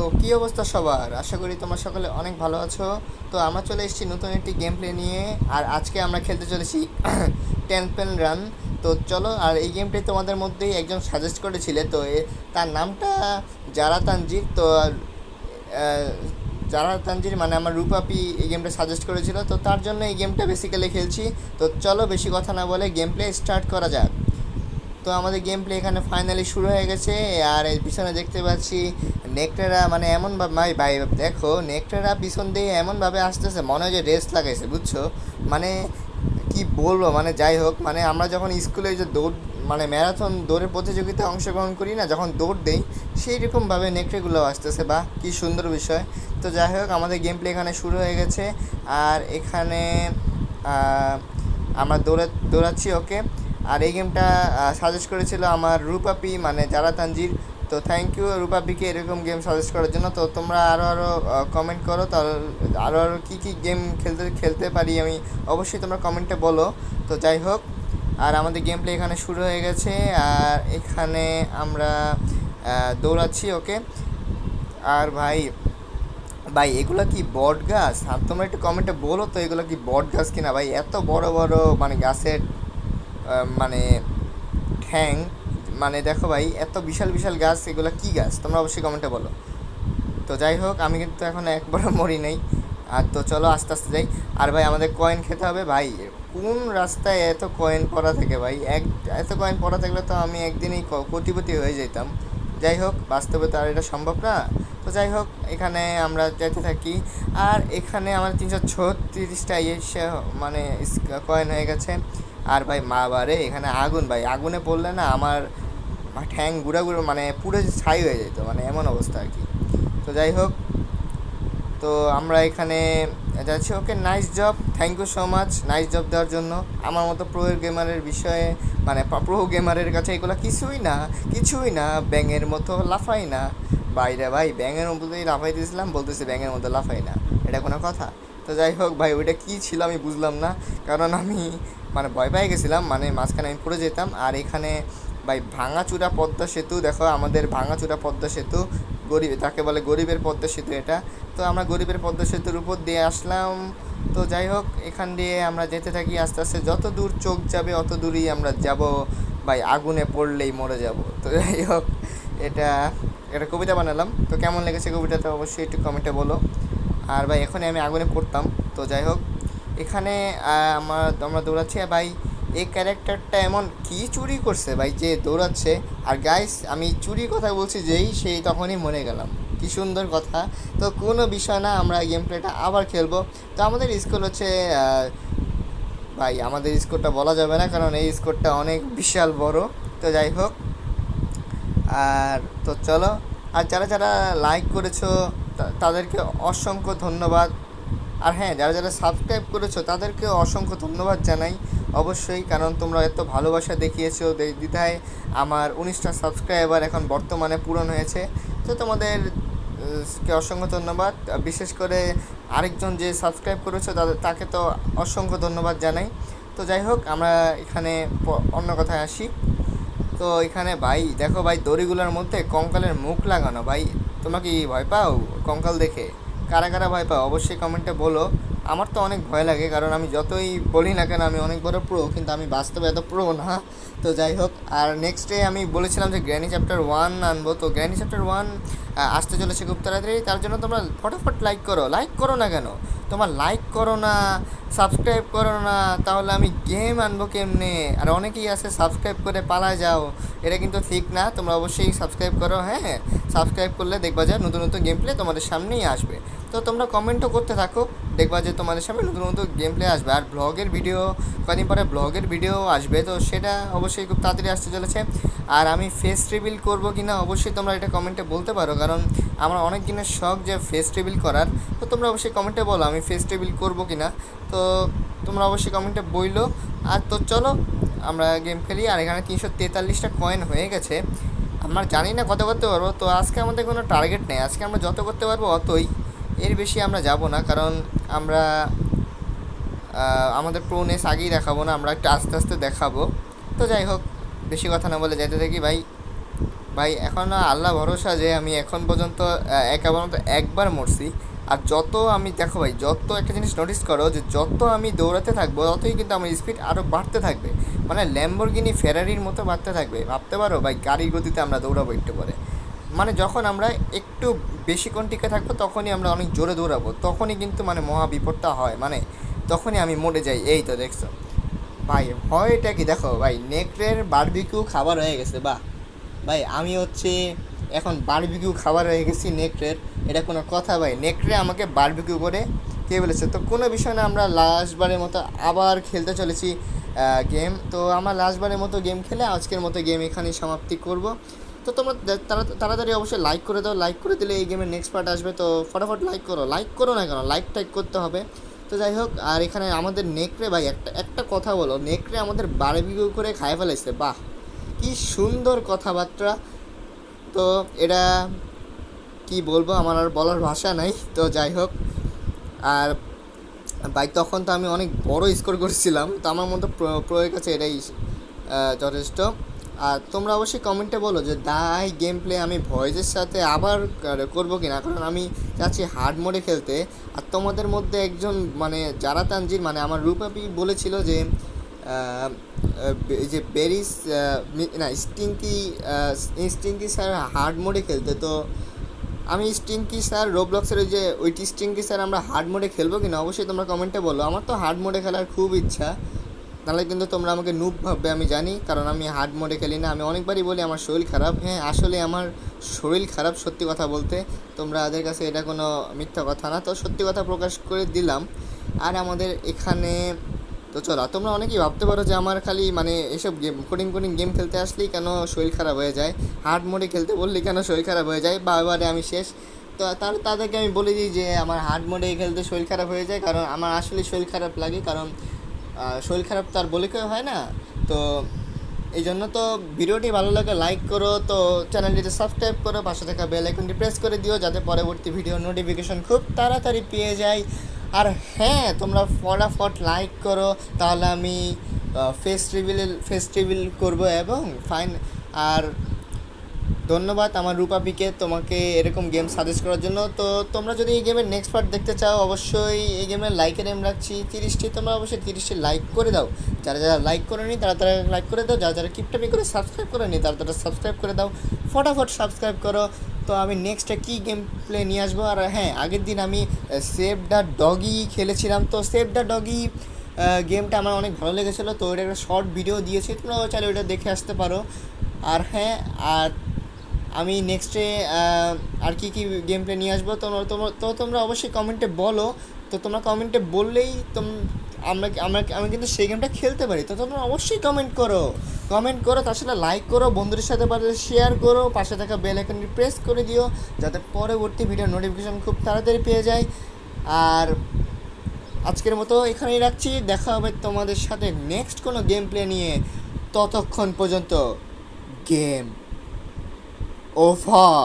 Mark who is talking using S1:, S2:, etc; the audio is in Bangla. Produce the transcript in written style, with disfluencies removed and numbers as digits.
S1: তো কী অবস্থা সবার? আশা করি তোমরা সকলে অনেক ভালো আছো। তো আমরা চলে এসেছি নতুন একটি গেম প্লে নিয়ে। আর আজকে আমরা খেলতে চলেছি টেম্পল রান। তো চলো, আর এই গেমটাই তোমাদের মধ্যেই একজন সাজেস্ট করেছিলে, তো তার নামটা জারা তানজির। তো আহ, জারা তানজির মানে আমার রূপাপি এই গেমটা সাজেস্ট করেছিল, তো তার জন্য এই গেমটা বেসিক্যালি খেলছি। তো চলো, বেশি কথা না বলে গেম প্লে স্টার্ট করা যাক। তো আমাদের গেম প্লে এখানে ফাইনালি শুরু হয়ে গেছে। আর এর পিছনে দেখতে পাচ্ছি নেকড়েরা, মানে এমনভাবে ভাই ভাই দেখো, নেকড়েরা পিছন দিয়ে এমনভাবে আসতেছে মনে হয় যে রেস লাগাইছে, বুঝছো? মানে কি বলবো, মানে যাই হোক, মানে আমরা যখন স্কুলে যে দৌড়, মানে ম্যারাথন দৌড়ের প্রতিযোগিতায় অংশগ্রহণ করি না, যখন দৌড় দেই সেই রকমভাবে নেকড়েগুলো আসতেছে। বা কি সুন্দর বিষয়। তো যাই হোক, আমাদের গেম প্লে এখানে শুরু হয়ে গেছে। আর এখানে আমরা দৌড়াচ্ছি, ওকে। আর এই গেমটা সাজেস্ট করেছিল আমার রূপাপি, মানে যারা তানজির। তো থ্যাংক ইউ রূপাপিকে এরকম গেম সাজেস্ট করার জন্য। তো তোমরা আরও কমেন্ট করো, তাহলে আরও কী কী গেম খেলতে খেলতে পারি আমি, অবশ্যই তোমরা কমেন্টে বলো। তো যাই হোক, আর আমাদের গেম প্লে এখানে শুরু হয়ে গেছে। আর এখানে আমরা দৌড়াচ্ছি, ওকে। আর ভাই ভাই এগুলো কি বট গাছ? আর তোমরা একটু কমেন্টে বলো তো, এগুলো কি বট গাছ কিনা ভাই? এত বড় বড় মানে গাছের মানে ঠ্যাং, মানে দেখো ভাই, এত বিশাল বিশাল গাছ, এগুলো কি গাছ? তোমরা অবশ্যই কমেন্টে বলো। তো যাই হোক, আমি কিন্তু এখন একবারও মরি নাই। আর তো চলো আস্তে আস্তে যাই। আর ভাই আমাদের কয়েন খেতে হবে ভাই। কোন রাস্তায় এত কয়েন পড়া থাকে ভাই? এত কয়েন পড়া থাকলে তো আমি একদিনই কোটিপতি হয়ে যেতাম। যাই হোক, বাস্তবে তো আর এটা সম্ভব না। তো যাই হোক, এখানে আমরা যেতে থাকি। আর এখানে আমার 336টা এসে মানে কয়েন হয়ে গেছে। আর ভাই মা বারে, এখানে আগুন ভাই, আগুনে পড়লে না আমার ঠ্যাং গুঁড়া গুঁড়ো, মানে পুরো ছাই হয়ে যেত, মানে এমন অবস্থা আর কি। তো যাই হোক, তো আমরা এখানে যাচ্ছি, okay. Nice job, thank you so much nice job দেওয়ার জন্য। আমার মতো প্রো গেমারের বিষয়ে, মানে প্রো গেমারের কাছে এগুলো কিছুই না, কিছুই না, ব্যাঙের মতো লাফাই না। বাইরে ভাই, ব্যাঙের মধ্যেই লাফাই দিয়েছিলাম, বলতেছি ব্যাঙের মতো লাফাই না, এটা কোনো কথা? তো যাই হোক ভাই, ওইটা কী ছিল আমি বুঝলাম না, কারণ আমি মানে ভয় পেয়ে গেছিলাম, মানে মাঝখানে আমি পড়ে যেতাম। আর এখানে ভাই ভাঙাচুরা পদ্মা সেতু, দেখো আমাদের ভাঙাচুরা পদ্মা সেতু, গরিব তাকে বলে গরিবের পদ্মা সেতু এটা। তো আমরা গরিবের পদ্মা সেতুর উপর দিয়ে আসলাম। তো যাই হোক, এখান দিয়ে আমরা যেতে থাকি আস্তে আস্তে, যত দূর চোখ যাবে অত দূরই আমরা যাব ভাই, আগুনে পড়লেই মরে যাব। তো যাই হোক, এটা একটা কবিতা বানালাম। তো কেমন লেগেছে কবিতাটা অবশ্যই একটু কমেন্টে বলো। আর ভাই এখনই আমি আগুনে পড়তাম। তো যাই হোক, এখানে আমরা দৌড়াচ্ছি। আর ভাই এই ক্যারেক্টারটা এমন কি চুরি করছে ভাই যে দৌড়াচ্ছে। আর গাইস, আমি চুরি কথা বলছি যেই, সেই তখনই মরে গেলাম। কি সুন্দর কথা। তো কোনো বিষয় না, আমরা গেম প্লেটা আবার খেলবো। তো আমাদের স্কোর হচ্ছে ভাই, আমাদের স্কোরটা বলা যাবে না, কারণ এই স্কোরটা অনেক বিশাল বড়। তো যাই হোক, আর তো চলো, আর যারা যারা লাইক করেছো তাদেরকে অসংখ্য ধন্যবাদ। আর হ্যাঁ, যারা যারা সাবস্ক্রাইব করেছো তাদেরকে অসংখ্য ধন্যবাদ জানাই অবশ্যই, কারণ তোমরা এত ভালোবাসা দেখিয়েছো দ্বিধায় আমার 19টা সাবস্ক্রাইবার এখন বর্তমানে পূরণ হয়েছে। তো তোমাদের কে অসংখ্য ধন্যবাদ। বিশেষ করে আরেকজন যে সাবস্ক্রাইব করেছো তাকে তো অসংখ্য ধন্যবাদ জানাই। তো যাই হোক, আমরা এখানে অন্য কথায় আসি। তো এখানে ভাই দেখো ভাই, দড়িগুলোর মধ্যে কঙ্কালের মুখ লাগানো ভাই। তোমরা কি ভয় পাও কঙ্কাল দেখে? কারা কারা ভয় পাও অবশ্যই কমেন্টে বলো। আমার তো অনেক ভয় লাগে, কারণ আমি যতই বলি না কেন আমি অনেক বড় প্রো, কিন্তু আমি বাস্তবে এত প্রো না। তো যাই হোক, আর নেক্সট ডে আমি বলেছিলাম যে গ্র্যানি চ্যাপ্টার 1 আনবো। তো গ্র্যানি চ্যাপ্টার 1 আসতে চলেছে খুব তাড়াতাড়ি। তার জন্য তোমরা ফটাফট লাইক করো। লাইক করো না কেন? তোমার লাইক করো না, সাবস্ক্রাইব করো না, তাহলে আমি গেম আনবো কেমনে? আর অনেকেই আছে সাবস্ক্রাইব করে পালা যাও, এটা কিন্তু ঠিক না। তোমরা অবশ্যই সাবস্ক্রাইব করো, হ্যাঁ। সাবস্ক্রাইব করলে দেখবা যে নতুন নতুন গেম প্লে তোমাদের সামনেই আসবে। তো তোমরা কমেন্টও করতে থাকো, দেখবা যে তোমাদের সামনে নতুন নতুন গেম প্লে আসবে। আর ব্লগের ভিডিও, কদিন পরে ব্লগের ভিডিও আসবে, তো সেটা অবশ্যই খুব তাড়াতাড়ি আসতে চলেছে। আর আমি ফেস রিভিল করবো কি না অবশ্যই তোমরা এটা কমেন্টে বলতে পারো, কারণ আমার অনেক দিনের শখ যে ফেস রিভিল করার। তো তোমরা অবশ্যই কমেন্টে বলো আমি ফেস রিভিল করবো কি না। তো তোমরা অবশ্যই কমেন্টে বইলো। আর তো চলো আমরা গেম খেলি। আর এখানে 343টা কয়েন হয়ে গেছে। আমরা জানি না কত করতে পারবো। তো আজকে আমাদের কোনো টার্গেট নেই, আজকে আমরা যত করতে পারবো অতই, এর বেশি আমরা যাব না, কারণ আমরা আমাদের প্রোনেস আগেই দেখাবো না, আমরা একটু আস্তে আস্তে দেখাবো। তো যাই হোক, বেশি কথা না বলে যেতে থাকি ভাই। ভাই এখনও আল্লাহ ভরসা যে আমি এখন পর্যন্ত একা পর্যন্ত একবার মরছি। আর যত আমি দেখো ভাই, যত একটা জিনিস নোটিস করো যে যত আমি দৌড়াতে থাকবো ততই কিন্তু আমার স্পিড আরও বাড়তে থাকবে, মানে ল্যাম্বরগিনি ফেরারির মতো বাড়তে থাকবে। ভাবতে পারো ভাই, গাড়ির গতিতে আমরা দৌড়াবো একটু পরে। মানে যখন আমরা একটু বেশিক্ষণ টিকে থাকবো তখনই আমরা অনেক জোরে দৌড়াবো, তখনই কিন্তু মানে মহা বিপদটা হয়, মানে তখনই আমি মরে যাই। এই তো দেখছো ভাই, হয়টা কি দেখো ভাই, নেকড়ের বারবিকিউ খাবার হয়ে গেছে। বাহ ভাই, আমি হচ্ছে এখন বারবিকিউ খাবার হয়ে গেছি নেকড়ের। এটা কোনো কথা ভাই? নেকড়ে আমাকে বারবিকিউ করে কে বলেছে? তো কোনো বিষয় না, আমরা লাস্টবারের মতো আবার খেলতে চলেছি গেম। তো আমরা লাস্টবারের মতো গেম খেলে আজকের মতো গেম এখানেই সমাপ্তি করব। তো তোমরা তাড়াতাড়ি অবশ্যই লাইক করে দাও, লাইক করে দিলে এই গেমের নেক্সট পার্ট আসবে। তো ফটাফট লাইক করো, লাইক করো না কেন, লাইক টাইক করতে হবে। তো যাই হোক, আর এখানে আমাদের নেকড়ে ভাই, একটা একটা কথা বলো, নেকড়ে আমাদের বারবিকিউ করে খায় ফেলেছে। বাহ, কি সুন্দর কথাবার্তা। তো এটা কি বলবো, আমার আর বলার ভাষা নাই। তো যাই হোক, আর ভাই তখন তো আমি অনেক বড় স্কোর করেছিলাম, তো আমার মতো প্রোয়ের কাছে এটাই যথেষ্ট। আর তোমরা অবশ্যই কমেন্টে বলো যে দাই গেম প্লে আমি ভয়েসের সাথে আবার করবো কি না, কারণ আমি চাচ্ছি হার্ড মোডে খেলতে। আর তোমাদের মধ্যে একজন মানে যারা তানজির মানে আমার রূপাপি বলেছিল যে এই যে বেরিস না স্টিঙ্কি স্টিঙ্কি স্যার হার্ড মোডে খেলতে। তো আমি স্টিঙ্কি স্যার রোবলক্সের ওইটি স্টিঙ্কি স্যার আমরা হার্ড মোডে খেলবো কিনা অবশ্যই তোমরা কমেন্টে বলো। আমার তো হার্ড মোডে খেলার খুব ইচ্ছা, নাহলে কিন্তু তোমরা আমাকে নুব ভাববে, আমি জানি, কারণ আমি হার্ড মোডে খেলি না। আমি অনেকবারই বলি আমার শরীর খারাপ, হ্যাঁ আসলে আমার শরীর খারাপ, সত্যি কথা বলতে। তোমরা ওদের কাছে এটা কোনো মিথ্যা কথা না, তো সত্যি কথা প্রকাশ করে দিলাম। আর আমাদের এখানে তো চলো, তোমরা অনেকেই ভাবতে পারো যে আমার খালি মানে এসব গেম কোডিং কোডিং গেম খেলতে আসলেই কেন শরীর খারাপ হয়ে যায়, হার্ড মোডে খেলতে বললে কেন শরীর খারাপ হয়ে যায়, বা এবারে আমি শেষ। তো তাদেরকে আমি বলে দিই যে আমার হার্ড মোডে খেলতে শরীর খারাপ হয়ে যায়, কারণ আমার আসলে শরীর খারাপ লাগে, কারণ শরীর খারাপ তো আর বলে কেউ হয় না। তো এই জন্য তো ভিডিওটি ভালো লাগে লাইক করো, তো চ্যানেলটিতে সাবস্ক্রাইব করো, পাশে থাকা বেল আইকনটি প্রেস করে দিও যাতে পরবর্তী ভিডিও নোটিফিকেশন খুব তাড়াতাড়ি পেয়ে যাই। আর হ্যাঁ, তোমরা ফটাফট লাইক করো, তাহলে আমি ফেস রিভিল করবো এবং ফাইন। আর ধন্যবাদ আমার রূপাপিকে তোমাকে এরকম গেম সাজেস্ট করার জন্য। তো তোমরা যদি এই গেমের নেক্সট পার্ট দেখতে চাও অবশ্যই এই গেমের লাইকের এম রাখছি 30টি, তোমরা অবশ্যই 30টি লাইক করে দাও। যারা যারা লাইক করে নি তারা তারা লাইক করে দাও, যারা যারা কিপটামি করে সাবস্ক্রাইব করে নি তারা তারা সাবস্ক্রাইব করে দাও, ফটাফট সাবস্ক্রাইব করো। তো আমি নেক্সটে কী গেম প্লে নিয়ে আসবো। আর হ্যাঁ, আগের দিন আমি সেভ দ্য ডগি খেলেছিলাম, তো সেভ দ্য ডগি গেমটা আমার অনেক ভালো লেগেছিলো, তো ওইটা একটা শর্ট ভিডিও দিয়েছি, তোমরা চাইলে ওইটা দেখে আসতে পারো। আর হ্যাঁ, আর আমি নেক্সটে আর কী কী গেম প্লে নিয়ে আসবো তোমরা অবশ্যই কমেন্টে বলো। তো তোমরা কমেন্টে বললেই আমি কিন্তু সেই গেমটা খেলতে পারি। তো তোমরা অবশ্যই কমেন্ট করো, তার সাথে লাইক করো, বন্ধুদের সাথে শেয়ার করো, পাশে থাকা বেল আইকনটি প্রেস করে দিও যাতে পরবর্তী ভিডিও নোটিফিকেশান খুব তাড়াতাড়ি পেয়ে যায়। আর আজকের মতো এখানেই রাখছি, দেখা হবে তোমাদের সাথে নেক্সট কোনো গেম প্লে নিয়ে। ততক্ষণ পর্যন্ত গেম ওভার।